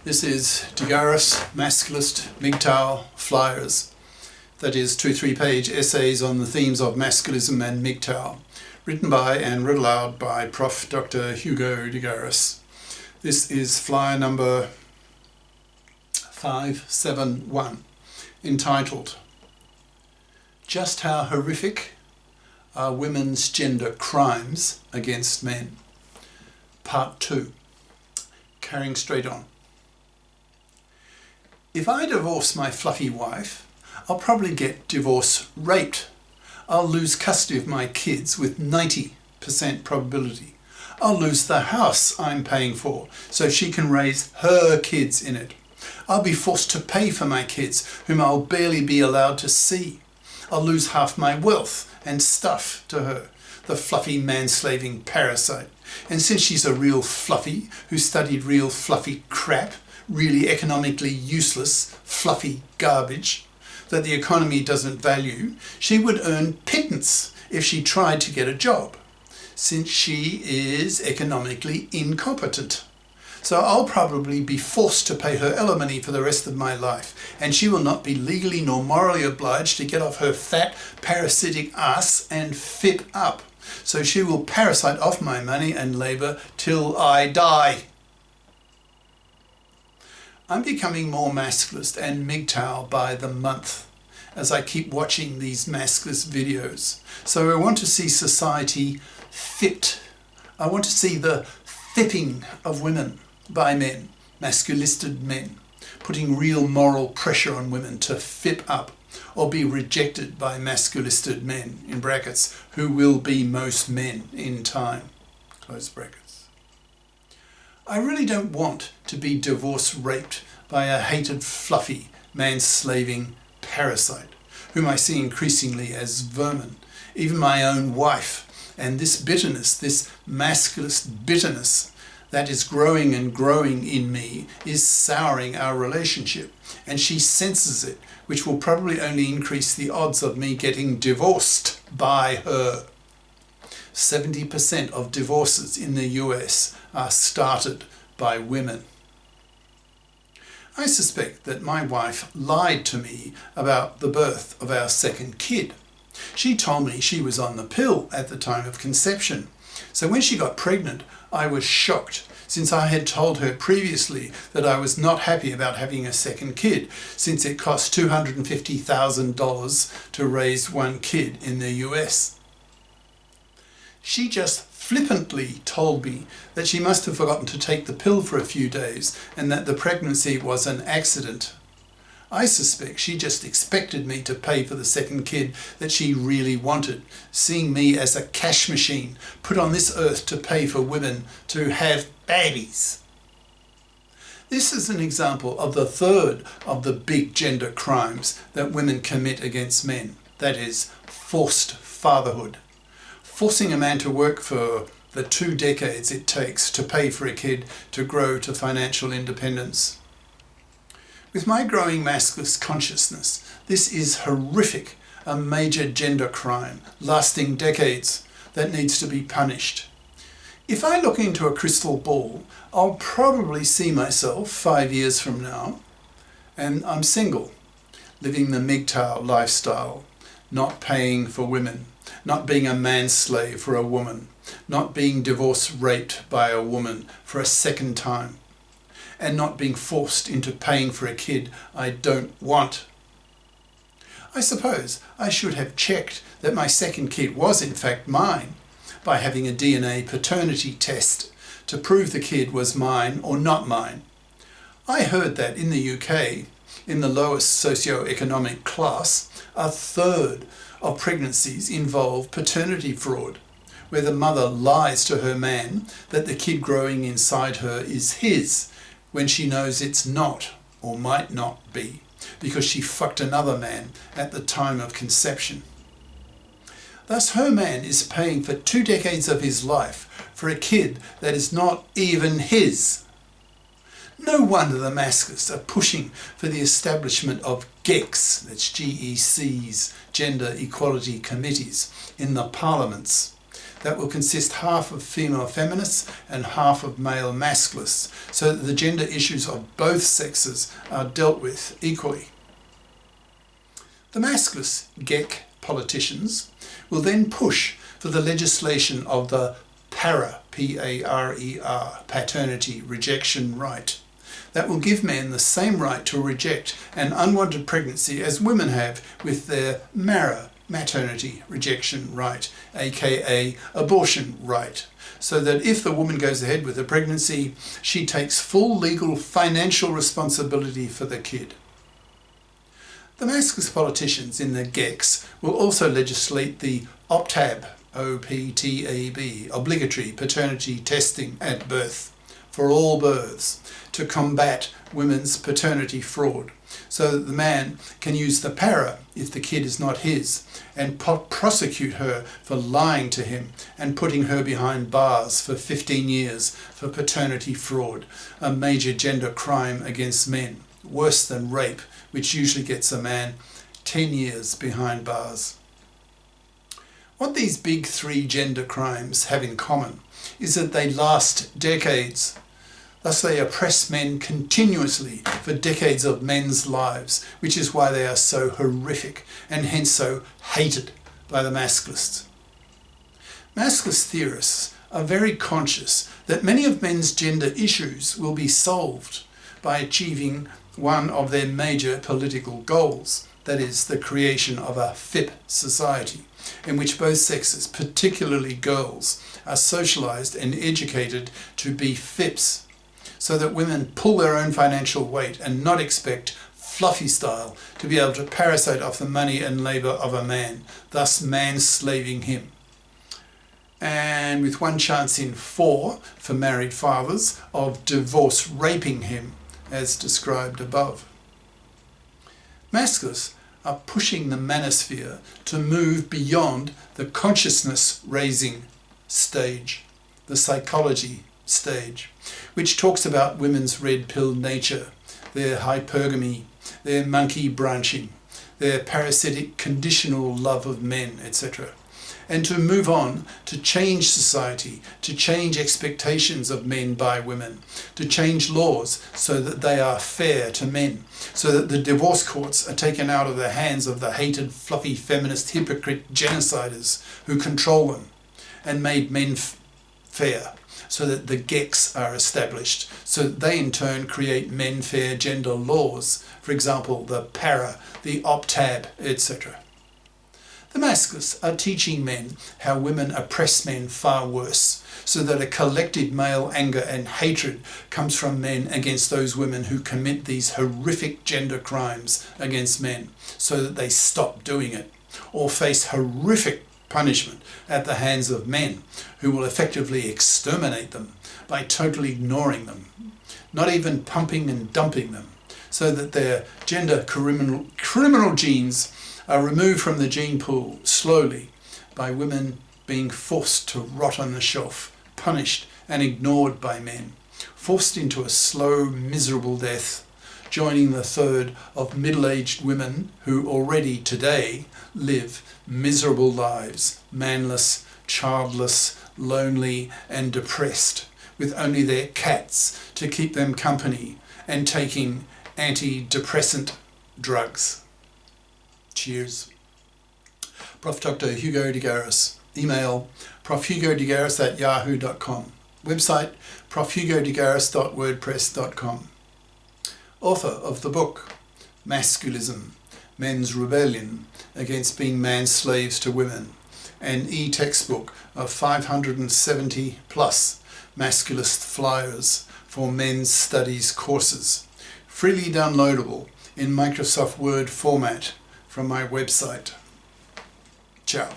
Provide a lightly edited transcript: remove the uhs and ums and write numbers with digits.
This is Garis, Masculist, MGTOW flyers. That is 2 3-page essays on the themes of Masculism and MGTOW, written by and read aloud by Prof. Dr. Hugo de Garis. This is flyer number 571, entitled Just How Horrific Are Women's Gender Crimes Against Men? Part 2. Carrying straight on. If I divorce my fluffy wife, I'll probably get divorce raped. I'll lose custody of my kids with 90% probability. I'll lose the house I'm paying for so she can raise her kids in it. I'll be forced to pay for my kids, whom I'll barely be allowed to see. I'll lose half my wealth and stuff to her, the fluffy man-slaving parasite. And since she's a real fluffy who studied real fluffy crap, really economically useless, fluffy garbage that the economy doesn't value, she would earn pittance if she tried to get a job, since she is economically incompetent. So I'll probably be forced to pay her alimony for the rest of my life, and she will not be legally nor morally obliged to get off her fat, parasitic ass and fip up. So she will parasite off my money and labour till I die. I'm becoming more masculist and MGTOW by the month as I keep watching these masculist videos. So I want to see society fipped. I want to see the fipping of women by men, masculisted men, putting real moral pressure on women to fip up or be rejected by masculisted men, in brackets, who will be most men in time, close brackets. I really don't want to be divorce raped by a hated fluffy man-slaving parasite, whom I see increasingly as vermin, even my own wife. And this bitterness, this masculist bitterness that is growing and growing in me is souring our relationship, and she senses it, which will probably only increase the odds of me getting divorced by her. 70% of divorces in the US are started by women. I suspect that my wife lied to me about the birth of our second kid. She told me she was on the pill at the time of conception. So when she got pregnant, I was shocked, since I had told her previously that I was not happy about having a second kid, since it cost $250,000 to raise one kid in the US. She just flippantly told me that she must have forgotten to take the pill for a few days and that the pregnancy was an accident. I suspect she just expected me to pay for the second kid that she really wanted, seeing me as a cash machine put on this earth to pay for women to have babies. This is an example of the third of the big gender crimes that women commit against men, that is, forced fatherhood. Forcing a man to work for the 2 decades it takes to pay for a kid to grow to financial independence. With my growing masculist consciousness, this is horrific, a major gender crime lasting decades that needs to be punished. If I look into a crystal ball, I'll probably see myself 5 years from now, and I'm single, living the MGTOW lifestyle, not paying for women, not being a man-slave for a woman, not being divorce raped by a woman for a second time, and not being forced into paying for a kid I don't want. I suppose I should have checked that my second kid was in fact mine by having a DNA paternity test to prove the kid was mine or not mine. I heard that in the UK, in the lowest socio-economic class, 1/3 of pregnancies involve paternity fraud, where the mother lies to her man that the kid growing inside her is his, when she knows it's not, or might not be, because she fucked another man at the time of conception. Thus her man is paying for 2 decades of his life for a kid that is not even his. No wonder the masculists are pushing for the establishment of GECs, that's GECs, Gender Equality Committees, in the parliaments. that will consist half of female feminists and half of male masculists, so that the gender issues of both sexes are dealt with equally. The masculist GEC politicians will then push for the legislation of the P-A-R-E-R, paternity rejection right. That will give men the same right to reject an unwanted pregnancy as women have with their MARA, maternity rejection right, aka abortion right, so that if the woman goes ahead with the pregnancy, she takes full legal financial responsibility for the kid. The masculist politicians in the GECs will also legislate the OPTAB, O-P-T-A-B, obligatory paternity testing at birth for all births, to combat women's paternity fraud, so that the man can use the para if the kid is not his, and prosecute her for lying to him and putting her behind bars for 15 years for paternity fraud, a major gender crime against men, worse than rape, which usually gets a man 10 years behind bars. What these big three gender crimes have in common is that they last decades. Thus they oppress men continuously for decades of men's lives, which is why they are so horrific and hence so hated by the masculists. Masculist theorists are very conscious that many of men's gender issues will be solved by achieving one of their major political goals, that is, the creation of a FIP society, in which both sexes, particularly girls, are socialized and educated to be FIPs, so that women pull their own financial weight and not expect fluffy style to be able to parasite off the money and labour of a man, thus man-slaving him. And with one chance in four for married fathers of divorce raping him, as described above. Masculists are pushing the manosphere to move beyond the consciousness-raising stage, the psychology stage, which talks about women's red-pilled nature, their hypergamy, their monkey branching, their parasitic conditional love of men, etc. And to move on to change society, to change expectations of men by women, to change laws so that they are fair to men, so that the divorce courts are taken out of the hands of the hated, fluffy, feminist, hypocrite genociders who control them, and made men fair, so that the GECs are established, so that they in turn create men fair gender laws, for example the PARA, the OPTAB, etc. The masculists are teaching men how women oppress men far worse, so that a collective male anger and hatred comes from men against those women who commit these horrific gender crimes against men, so that they stop doing it, or face horrific punishment at the hands of men who will effectively exterminate them by totally ignoring them, not even pumping and dumping them, so that their gender criminal genes are removed from the gene pool slowly by women being forced to rot on the shelf, punished and ignored by men, forced into a slow, miserable death, joining the third of middle-aged women who already today live miserable lives, manless, childless, lonely and depressed, with only their cats to keep them company and taking antidepressant drugs. Cheers. Prof. Dr. Hugo de Garis. Email profhugodegaris@yahoo.com. Website profhugodegaris.wordpress.com. Author of the book Masculism, Men's Rebellion Against Being Man's Slaves to Women, an e-textbook of 570 plus masculist flyers for men's studies courses, freely downloadable in Microsoft Word format from my website. Ciao.